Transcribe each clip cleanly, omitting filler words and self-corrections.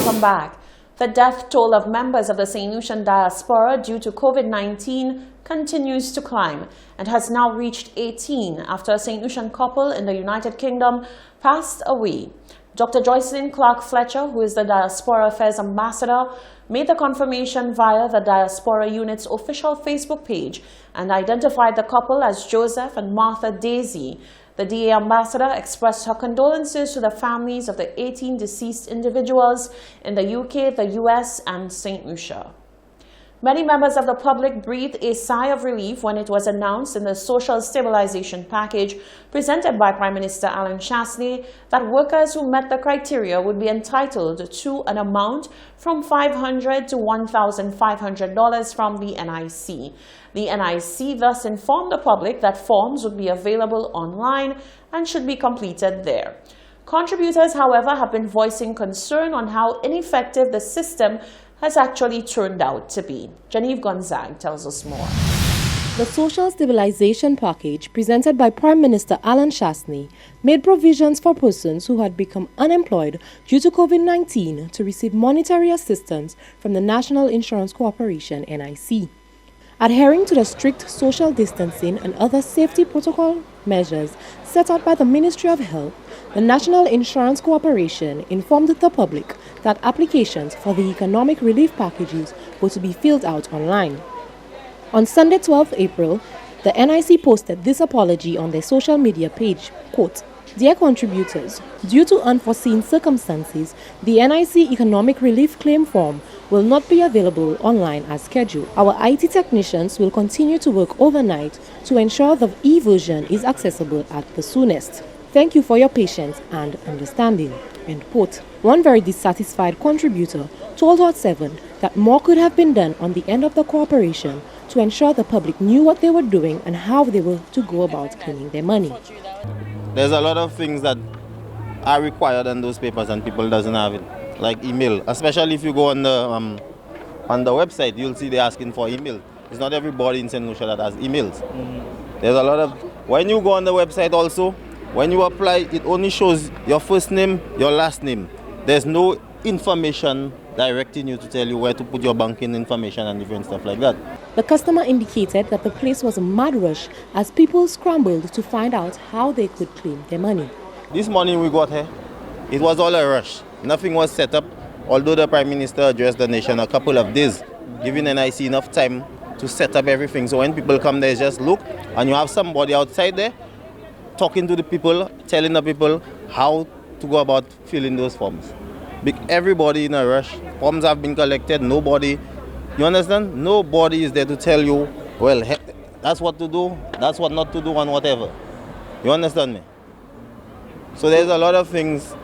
Welcome back. The death toll of members of the St. Lucian diaspora due to COVID-19 continues to climb and has now reached 18 after a St. Lucian couple in the United Kingdom passed away. Dr. Joycelyn Clark Fletcher, who is the Diaspora Affairs Ambassador, made the confirmation via the Diaspora Unit's official Facebook page and identified the couple as Joseph and Martha Daisy. The DA ambassador expressed her condolences to the families of the 18 deceased individuals in the UK, the US, and St. Lucia. Many members of the public breathed a sigh of relief when it was announced in the social stabilization package presented by Prime Minister Alan Chastanet that workers who met the criteria would be entitled to an amount from $500 to $1,500 from the NIC. The NIC thus informed the public that forms would be available online and should be completed there. Contributors, however, have been voicing concern on how ineffective the system has actually turned out to be. Genevieve Gonzague tells us more. The Social Stabilization Package presented by Prime Minister Alan Chastanet made provisions for persons who had become unemployed due to COVID-19 to receive monetary assistance from the National Insurance Corporation (NIC). Adhering to the strict social distancing and other safety protocol measures set out by the Ministry of Health, the National Insurance Corporation informed the public that applications for the economic relief packages were to be filled out online. On Sunday, 12 April, the NIC posted this apology on their social media page, quote, "Dear contributors, due to unforeseen circumstances, the NIC economic relief claim form will not be available online as scheduled. Our IT technicians will continue to work overnight to ensure the e-version is accessible at the soonest. Thank you for your patience and understanding." End quote. One very dissatisfied contributor told Hot 7 that more could have been done on the end of the corporation to ensure the public knew what they were doing and how they were to go about claiming their money. There's a lot of things that are required on those papers and people doesn't have it, like email. Especially if you go on the website, you'll see they're asking for email. It's not everybody in St. Lucia that has emails. There's a lot of, when you go on the website also, when you apply, it only shows your first name, your last name. There's no information directing you to tell you where to put your banking information and different stuff like that. The customer indicated that the place was a mad rush as people scrambled to find out how they could claim their money. This morning we got here, it was all a rush. Nothing was set up, although the Prime Minister addressed the nation a couple of days, giving NIC enough time to set up everything. So when people come there, just look, and you have somebody outside there talking to the people, telling the people how to go about filling those forms. Everybody in a rush, forms have been collected, nobody, you understand? Nobody is there to tell you, well, that's what to do, that's what not to do, and whatever. You understand me? So there's a lot of things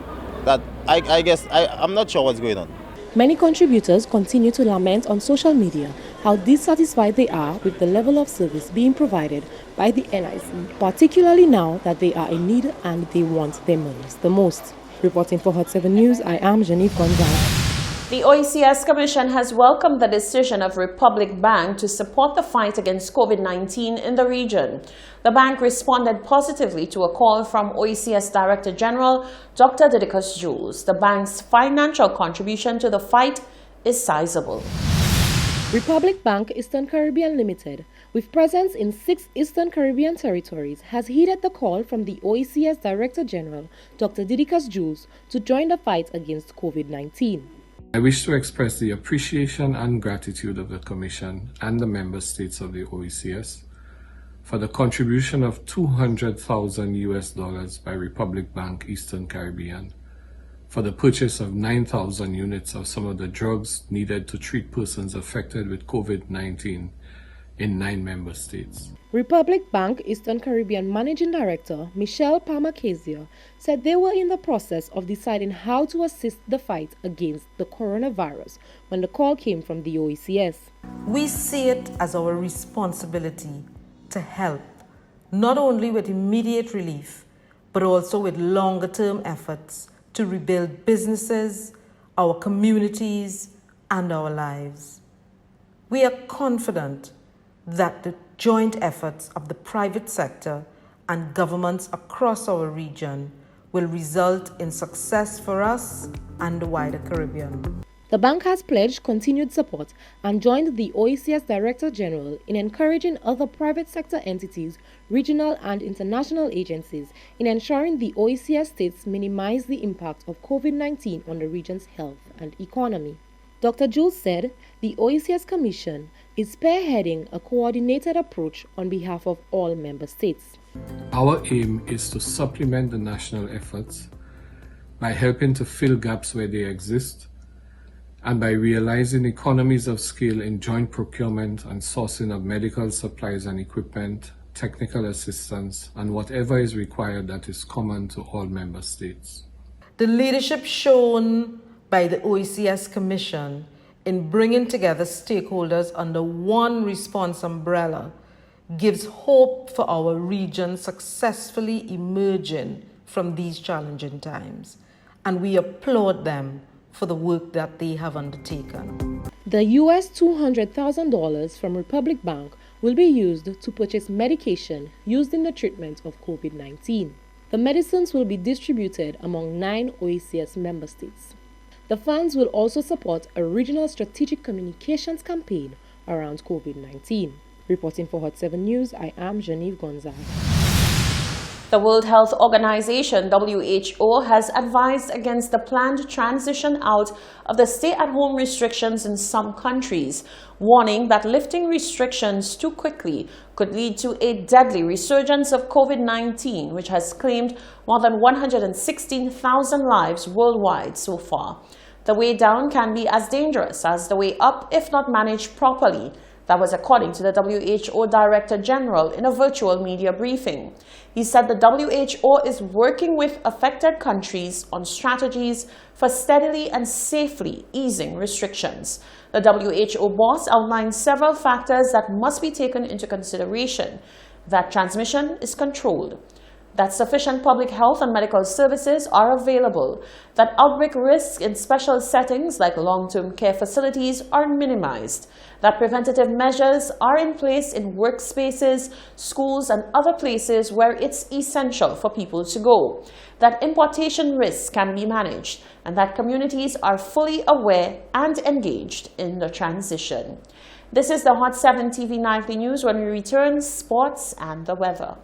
that I guess I'm not sure what's going on. Many contributors continue to lament on social media how dissatisfied they are with the level of service being provided by the NIC, particularly now that they are in need and they want their monies the most. Reporting for Hot 7 News, I am Genevieve Gonzague. The OECS Commission has welcomed the decision of Republic Bank to support the fight against COVID-19 in the region. The bank responded positively to a call from OECS Director General Dr. Didicus Jules. The bank's financial contribution to the fight is sizable. Republic Bank Eastern Caribbean Limited, with presence in 6 Eastern Caribbean territories, has heeded the call from the OECS Director General, Dr. Didicus Jules, to join the fight against COVID-19. I wish to express the appreciation and gratitude of the Commission and the member states of the OECS for the contribution of $200,000 by Republic Bank Eastern Caribbean for the purchase of 9,000 units of some of the drugs needed to treat persons affected with COVID-19 in 9 member states. Republic Bank Eastern Caribbean Managing Director Michelle Palmer-Kezia said they were in the process of deciding how to assist the fight against the coronavirus when the call came from the OECS. We see it as our responsibility to help, not only with immediate relief, but also with longer-term efforts to rebuild businesses, our communities, and our lives. We are confident that the joint efforts of the private sector and governments across our region will result in success for us and the wider Caribbean. The bank has pledged continued support and joined the OECS Director General in encouraging other private sector entities, regional and international agencies in ensuring the OECS states minimize the impact of COVID-19 on the region's health and economy. Dr. Jules said the OECS Commission is spearheading a coordinated approach on behalf of all member states. Our aim is to supplement the national efforts by helping to fill gaps where they exist, and by realizing economies of scale in joint procurement and sourcing of medical supplies and equipment, technical assistance, and whatever is required that is common to all member states. The leadership shown by the OECS Commission in bringing together stakeholders under one response umbrella gives hope for our region successfully emerging from these challenging times, and we applaud them for the work that they have undertaken. The US $200,000 from Republic Bank will be used to purchase medication used in the treatment of COVID-19. The medicines will be distributed among 9 OECS member states. The funds will also support a regional strategic communications campaign around COVID-19. Reporting for Hot 7 News, I am Genevieve Gonzalez. The World Health Organization, WHO, has advised against the planned transition out of the stay-at-home restrictions in some countries, warning that lifting restrictions too quickly could lead to a deadly resurgence of COVID-19, which has claimed more than 116,000 lives worldwide so far. The way down can be as dangerous as the way up if not managed properly. That was according to the WHO Director General in a virtual media briefing. He said the WHO is working with affected countries on strategies for steadily and safely easing restrictions. The WHO boss outlined several factors that must be taken into consideration: that transmission is controlled, that sufficient public health and medical services are available, that outbreak risks in special settings like long-term care facilities are minimized, that preventative measures are in place in workspaces, schools, and other places where it's essential for people to go, that importation risks can be managed, and that communities are fully aware and engaged in the transition. This is the Hot 7 TV Nightly News. When we return, sports and the weather.